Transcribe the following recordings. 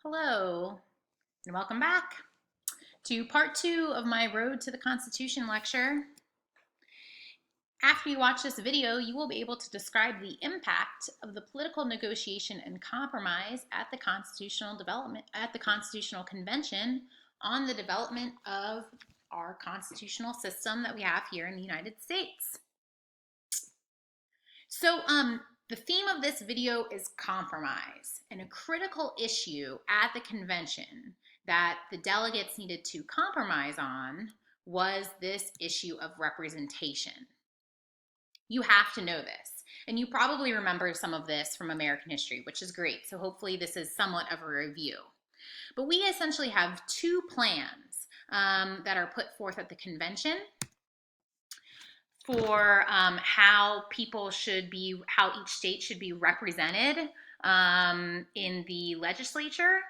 Hello, and welcome back to part two of my Road to the Constitution lecture. After you watch this video, you will be able to describe the impact of the political negotiation and compromise at the Constitutional Convention on the development of our constitutional system that we have here in the United States. So, the theme of this video is compromise, and a critical issue at the convention that the delegates needed to compromise on was this issue of representation. You have to know this, and you probably remember some of this from American history, which is great. So hopefully this is somewhat of a review. But we essentially have two plans that are put forth at the convention for how each state should be represented in the legislature.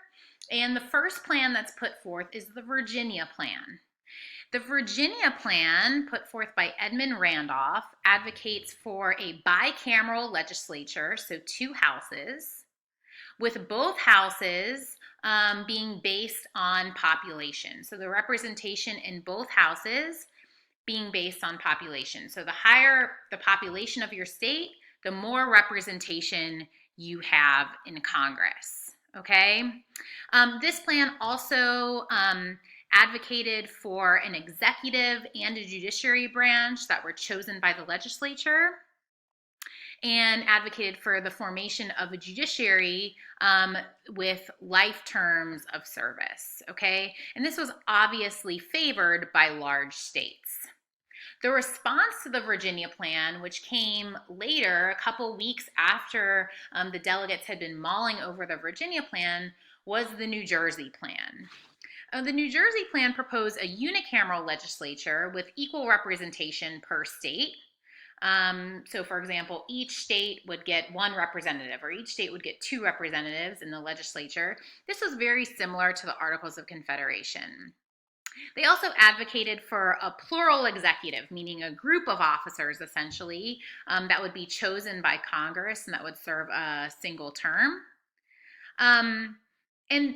And the first plan that's put forth is the Virginia plan. The Virginia plan, put forth by Edmund Randolph, advocates for a bicameral legislature, so two houses, with both houses being based on population. So the representation in both houses being based on population. So the higher the population of your state, the more representation you have in Congress. Okay? This plan also advocated for an executive and a judiciary branch that were chosen by the legislature, and advocated for the formation of a judiciary with life terms of service. Okay? And this was obviously favored by large states. The response to the Virginia plan, which came later, a couple weeks after the delegates had been mulling over the Virginia plan, was the New Jersey plan. The New Jersey plan proposed a unicameral legislature with equal representation per state. So, for example, each state would get one representative, or each state would get two representatives in the legislature. This was very similar to the Articles of Confederation. They also advocated for a plural executive, meaning a group of officers, essentially, that would be chosen by Congress and that would serve a single term. And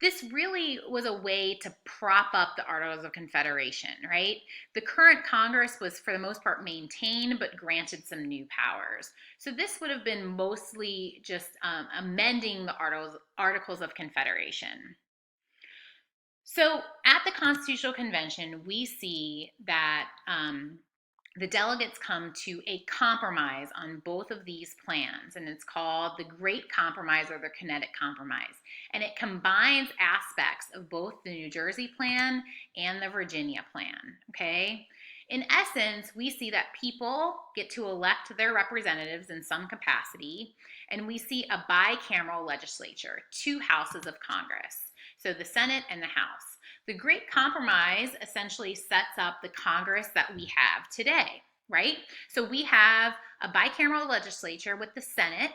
this really was a way to prop up the Articles of Confederation, right? The current Congress was, for the most part, maintained, but granted some new powers. So this would have been mostly just amending the Articles of Confederation. So at the Constitutional Convention, we see that the delegates come to a compromise on both of these plans, and it's called the Great Compromise or the Kinetic Compromise. And it combines aspects of both the New Jersey plan and the Virginia plan, okay? In essence, we see that people get to elect their representatives in some capacity, and we see a bicameral legislature, two houses of Congress. So the Senate and the House. The Great Compromise essentially sets up the Congress that we have today, right? So we have a bicameral legislature with the Senate.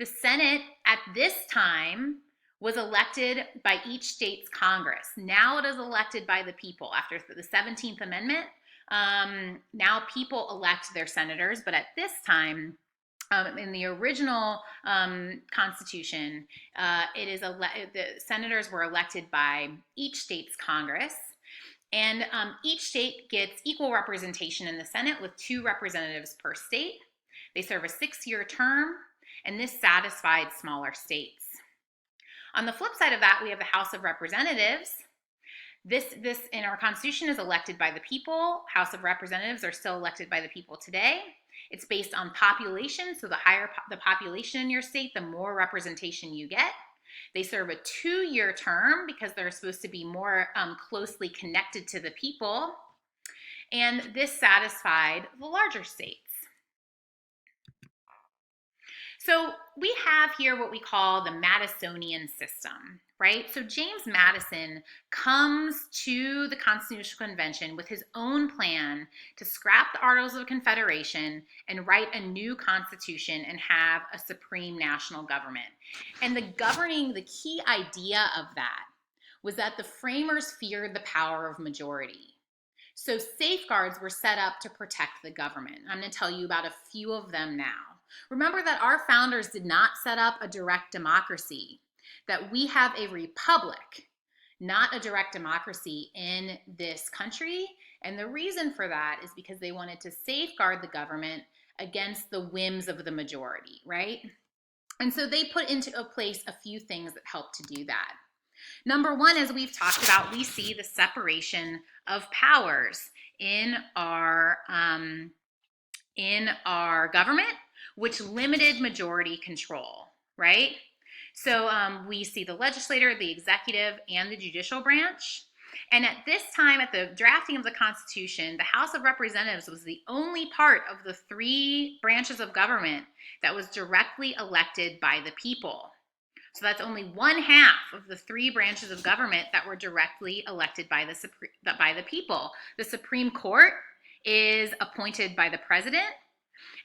The Senate at this time was elected by each state's Congress. Now it is elected by the people. After the 17th Amendment, now people elect their senators, but at this time, in the original Constitution, the senators were elected by each state's Congress, and each state gets equal representation in the Senate with two representatives per state. They serve a 6-year term, and this satisfied smaller states. On the flip side of that, we have the House of Representatives. This in our Constitution is elected by the people. House of Representatives are still elected by the people today. It's based on population, so the higher the population in your state, the more representation you get. They serve a 2-year term because they're supposed to be more closely connected to the people. And this satisfied the larger states. So we have here what we call the Madisonian system, right? So James Madison comes to the Constitutional Convention with his own plan to scrap the Articles of Confederation and write a new constitution and have a supreme national government. And the key idea of that was that the framers feared the power of majority. So safeguards were set up to protect the government. I'm going to tell you about a few of them now. Remember that our founders did not set up a direct democracy. that we have a republic, not a direct democracy in this country. And the reason for that is because they wanted to safeguard the government against the whims of the majority, right? And so they put into place a few things that help to do that. Number one, as we've talked about, we see the separation of powers in our government, which limited majority control, right? So we see the legislature, the executive, and the judicial branch. And at this time, at the drafting of the Constitution, the House of Representatives was the only part of the three branches of government that was directly elected by the people. So that's only one half of the three branches of government that were directly elected by the people. The Supreme Court is appointed by the president,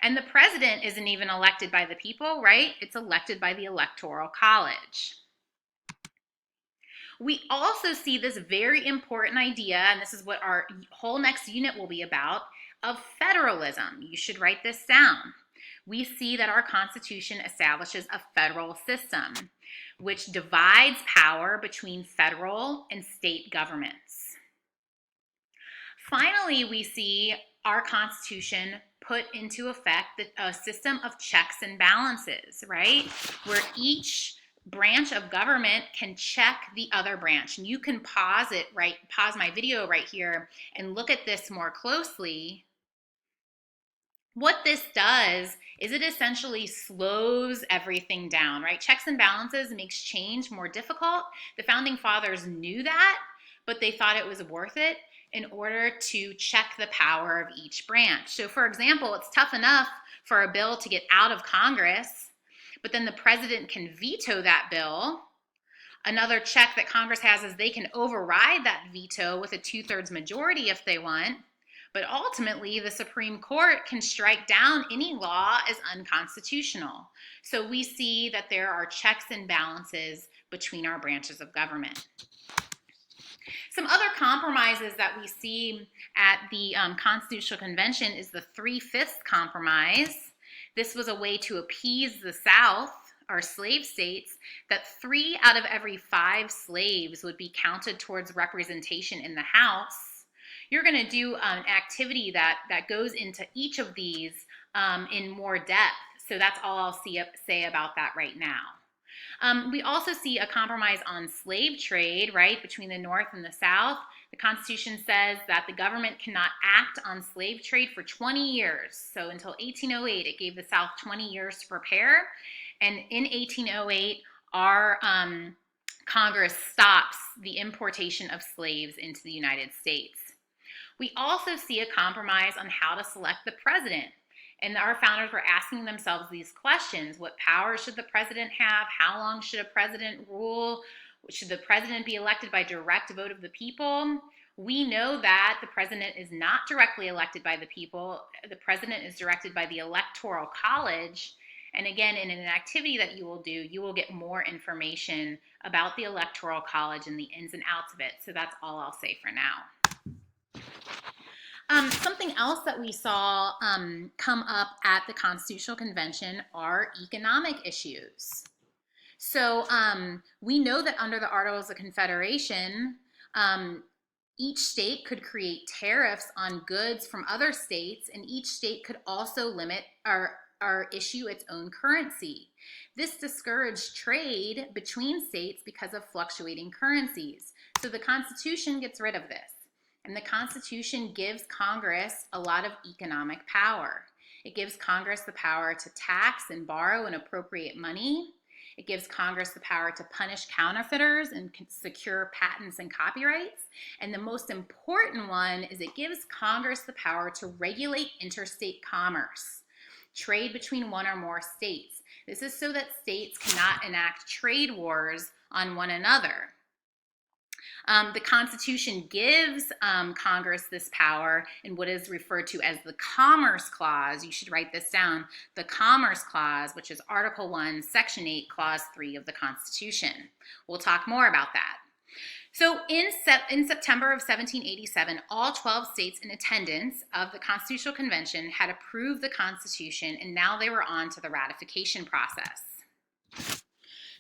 and the president isn't even elected by the people, right? It's elected by the Electoral College. We also see this very important idea, and this is what our whole next unit will be about, of federalism. You should write this down. We see that our Constitution establishes a federal system, which divides power between federal and state governments. Finally, we see our Constitution put into effect a system of checks and balances, right? Where each branch of government can check the other branch. And you can pause my video right here and look at this more closely. What this does is it essentially slows everything down, right? Checks and balances makes change more difficult. The founding fathers knew that, but they thought it was worth it in order to check the power of each branch. So for example, it's tough enough for a bill to get out of Congress, but then the president can veto that bill. Another check that Congress has is they can override that veto with a 2/3 majority if they want. But ultimately, the Supreme Court can strike down any law as unconstitutional. So we see that there are checks and balances between our branches of government. Some other compromises that we see at the Constitutional Convention is the 3/5 compromise. This was a way to appease the South, our slave states, that 3 out of every 5 slaves would be counted towards representation in the House. You're going to do an activity that goes into each of these in more depth. So that's all I'll say about that right now. We also see a compromise on slave trade, right, between the North and the South. The Constitution says that the government cannot act on slave trade for 20 years. So until 1808, it gave the South 20 years to prepare. And in 1808, our Congress stops the importation of slaves into the United States. We also see a compromise on how to select the president. And our founders were asking themselves these questions. What powers should the president have? How long should a president rule? Should the president be elected by direct vote of the people? We know that the president is not directly elected by the people. The president is directed by the Electoral College. And again, in an activity that you will do, you will get more information about the Electoral College and the ins and outs of it. So that's all I'll say for now. Something else that we saw come up at the Constitutional Convention are economic issues. So we know that under the Articles of Confederation, each state could create tariffs on goods from other states, and each state could also limit or issue its own currency. This discouraged trade between states because of fluctuating currencies. So the Constitution gets rid of this. And the Constitution gives Congress a lot of economic power. It gives Congress the power to tax and borrow and appropriate money. It gives Congress the power to punish counterfeiters and secure patents and copyrights. And the most important one is it gives Congress the power to regulate interstate commerce, trade between one or more states. This is so that states cannot enact trade wars on one another. The Constitution gives Congress this power in what is referred to as the Commerce Clause. You should write this down. The Commerce Clause, which is Article 1, Section 8, Clause 3 of the Constitution. We'll talk more about that. So in September of 1787, all 12 states in attendance of the Constitutional Convention had approved the Constitution, and now they were on to the ratification process.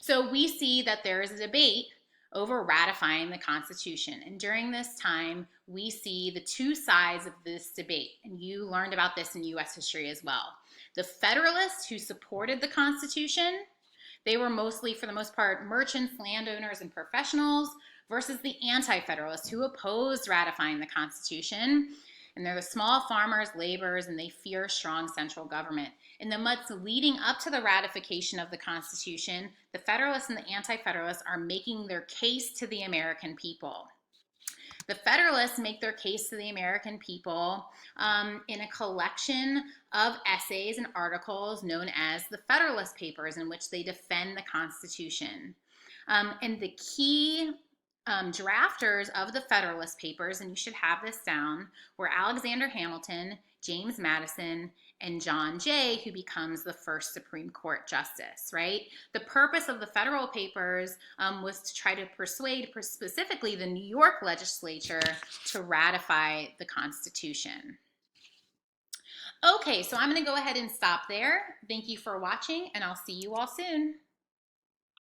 So we see that there is a debate over ratifying the Constitution. And during this time, we see the two sides of this debate. And you learned about this in US history as well. The Federalists who supported the Constitution, they were mostly, for the most part, merchants, landowners, and professionals, versus the Anti-Federalists who opposed ratifying the Constitution. And they're the small farmers, laborers, and they fear strong central government. In the months leading up to the ratification of the Constitution, the Federalists and the Anti-Federalists are making their case to the American people. The Federalists make their case to the American people in a collection of essays and articles known as the Federalist Papers, in which they defend the Constitution. And the key drafters of the Federalist Papers, and you should have this down, were Alexander Hamilton, James Madison, and John Jay, who becomes the first Supreme Court justice, right? The purpose of the Federal Papers was to try to persuade specifically the New York legislature to ratify the Constitution. Okay, so I'm going to go ahead and stop there. Thank you for watching, and I'll see you all soon.